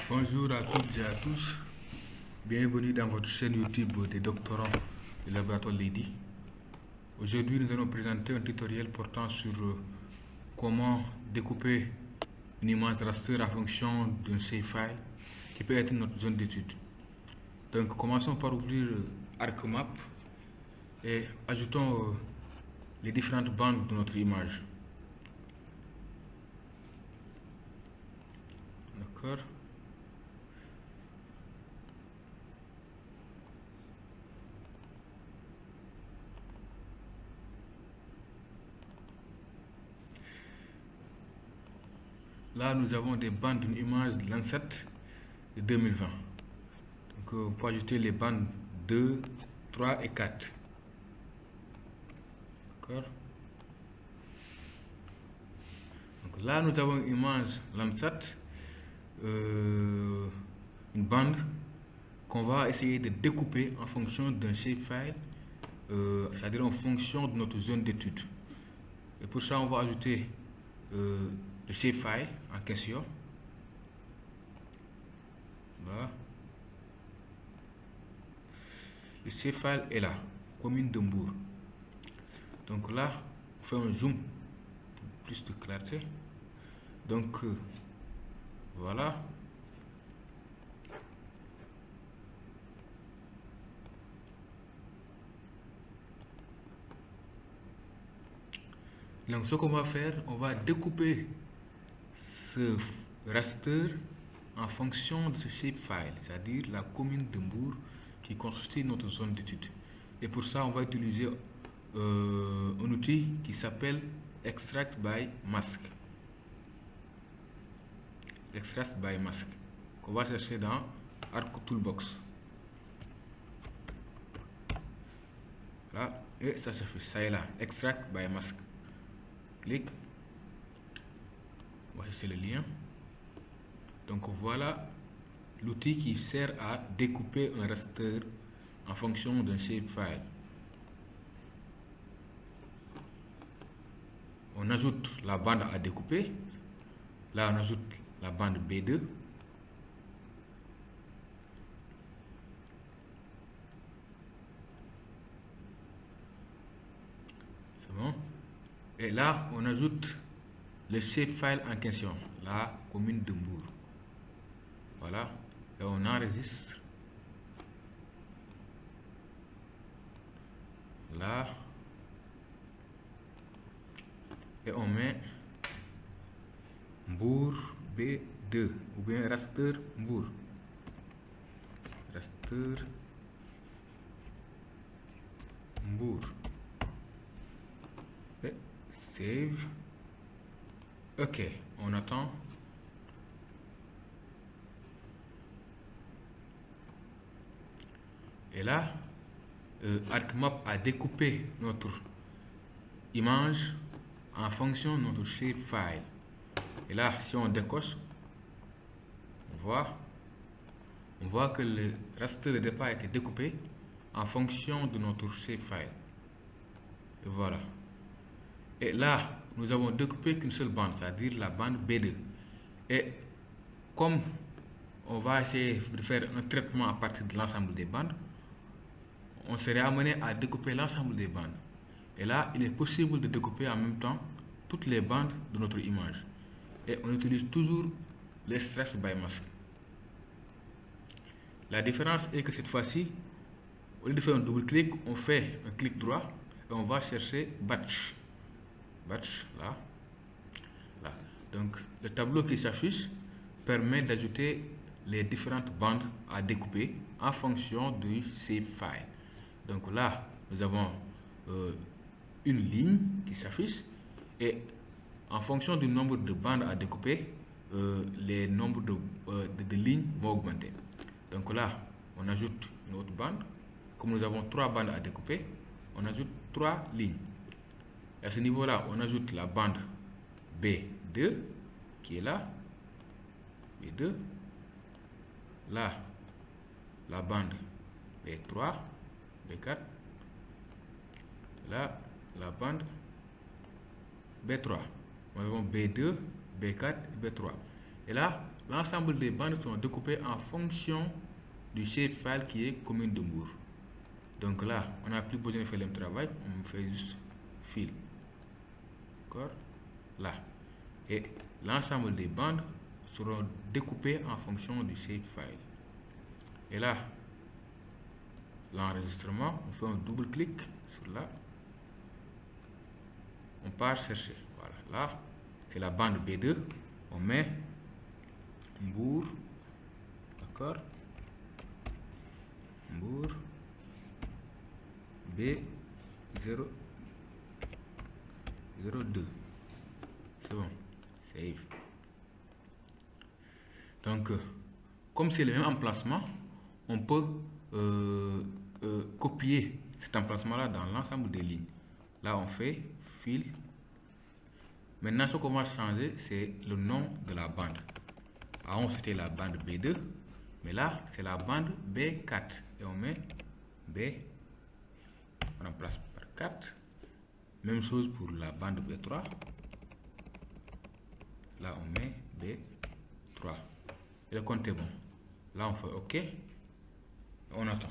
Bonjour à toutes et à tous. Bienvenue dans votre chaîne YouTube des doctorants du laboratoire Lady. Aujourd'hui, nous allons présenter un tutoriel portant sur comment découper une image raster en fonction d'un shapefile qui peut être notre zone d'étude. Donc, commençons par ouvrir ArcMap et ajoutons les différentes bandes de notre image. D'accord. Là, nous avons des bandes d'une image de Lancet de 2020. Donc, on peut ajouter les bandes 2, 3 et 4. D'accord. Donc là, nous avons une image Landsat, une bande qu'on va essayer de découper en fonction d'un shapefile, c'est-à-dire en fonction de notre zone d'étude. Et pour ça, on va ajouter le shapefile en question. Voilà. Le shapefile est là, commune de Mbour. Donc là, on fait un zoom pour plus de clarté. Donc voilà. Donc ce qu'on va faire, on va découper ce raster en fonction de ce shapefile, c'est-à-dire la commune de Mbour qui constitue notre zone d'étude. Et pour ça, on va utiliser un outil qui s'appelle Extract by Mask. Extract by Mask, qu'on va chercher dans Arc Toolbox. Là, et ça s'affiche, ça est là, Extract by Mask. Clique. On va chercher le lien. Donc voilà l'outil qui sert à découper un raster en fonction d'un shapefile. On ajoute la bande à découper. Là, on ajoute la bande B2. C'est bon. Et là, on ajoute le shapefile en question, la commune de Mbour. Voilà. Et on enregistre. Là. Et on met Mbour B2 ou bien raster Mbour. Raster Mbour. Et save. Ok, on attend. Et là, ArcMap a découpé notre image en fonction de notre shapefile. Et là, si on décoche, on voit que le raster de départ a été découpé en fonction de notre shapefile. Et voilà. Et là, nous avons découpé qu'une seule bande, c'est-à-dire la bande B2. Et comme on va essayer de faire un traitement à partir de l'ensemble des bandes, on serait amené à découper l'ensemble des bandes. Et là, il est possible de découper en même temps toutes les bandes de notre image. Et on utilise toujours l'extract by mask. La différence est que cette fois-ci, au lieu de faire un double clic, on fait un clic droit et on va chercher batch. Batch, là. Là. Donc, le tableau qui s'affiche permet d'ajouter les différentes bandes à découper en fonction du shapefile. Donc là, nous avons une ligne qui s'affiche et en fonction du nombre de bandes à découper, les nombres de lignes vont augmenter. Donc là, on ajoute une autre bande. Comme nous avons 3 bandes à découper, on ajoute 3 lignes. À ce niveau-là, on ajoute la bande B2 qui est là. B2. Là, la bande B3, B4. Là, la bande B3. Nous avons B2, B4 et B3. Et là, l'ensemble des bandes sont découpées en fonction du shapefile qui est commune de Moore. Donc là, on n'a plus besoin de faire le même travail, on fait juste fil. D'accord? Là. Et l'ensemble des bandes seront découpées en fonction du shapefile. Et là, l'enregistrement, on fait un double clic sur là. On part chercher. Voilà. Là, c'est la bande B2. On met Mbour. D'accord? Mbour B002. C'est bon. Save. Donc, comme c'est le même emplacement, on peut copier cet emplacement-là dans l'ensemble des lignes. Là, on fait fil. Maintenant, ce qu'on va changer, c'est le nom de la bande. Avant, c'était la bande B2, mais là, c'est la bande B4. Et on met B, on remplace par 4. Même chose pour la bande B3. Là, on met B3. Et le compte est bon. Là, on fait OK. Et on attend.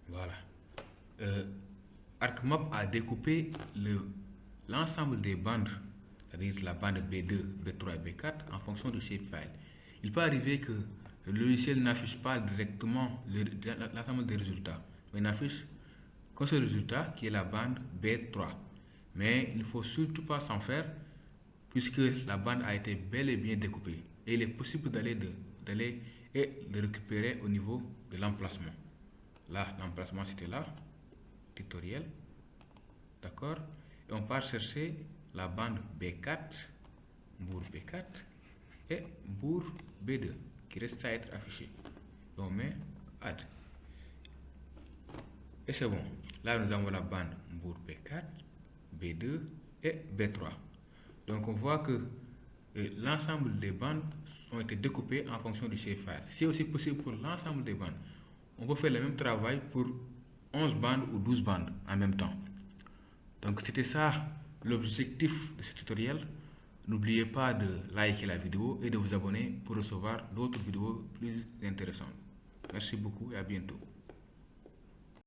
Voilà. ArcMap a découpé l'ensemble des bandes, c'est-à-dire la bande B2, B3 et B4, en fonction du shapefile. Il peut arriver que le logiciel n'affiche pas directement l'ensemble des résultats, mais n'affiche qu'un seul résultat qui est la bande B3. Mais il ne faut surtout pas s'en faire puisque la bande a été bel et bien découpée. Et il est possible d'aller et de récupérer au niveau de l'emplacement. Là, l'emplacement c'était là, tutoriel, d'accord? Et on part chercher la bande B4, Mbour B4 et Mbour B2 qui reste à être affiché. On met add. Et c'est bon. Là, nous avons la bande Mbour B4, B2 et B3. Donc, on voit que l'ensemble des bandes ont été découpées en fonction du shapefile. C'est aussi possible pour l'ensemble des bandes. On peut faire le même travail pour 11 bandes ou 12 bandes en même temps. Donc, c'était ça l'objectif de ce tutoriel. N'oubliez pas de liker la vidéo et de vous abonner pour recevoir d'autres vidéos plus intéressantes. Merci beaucoup et à bientôt.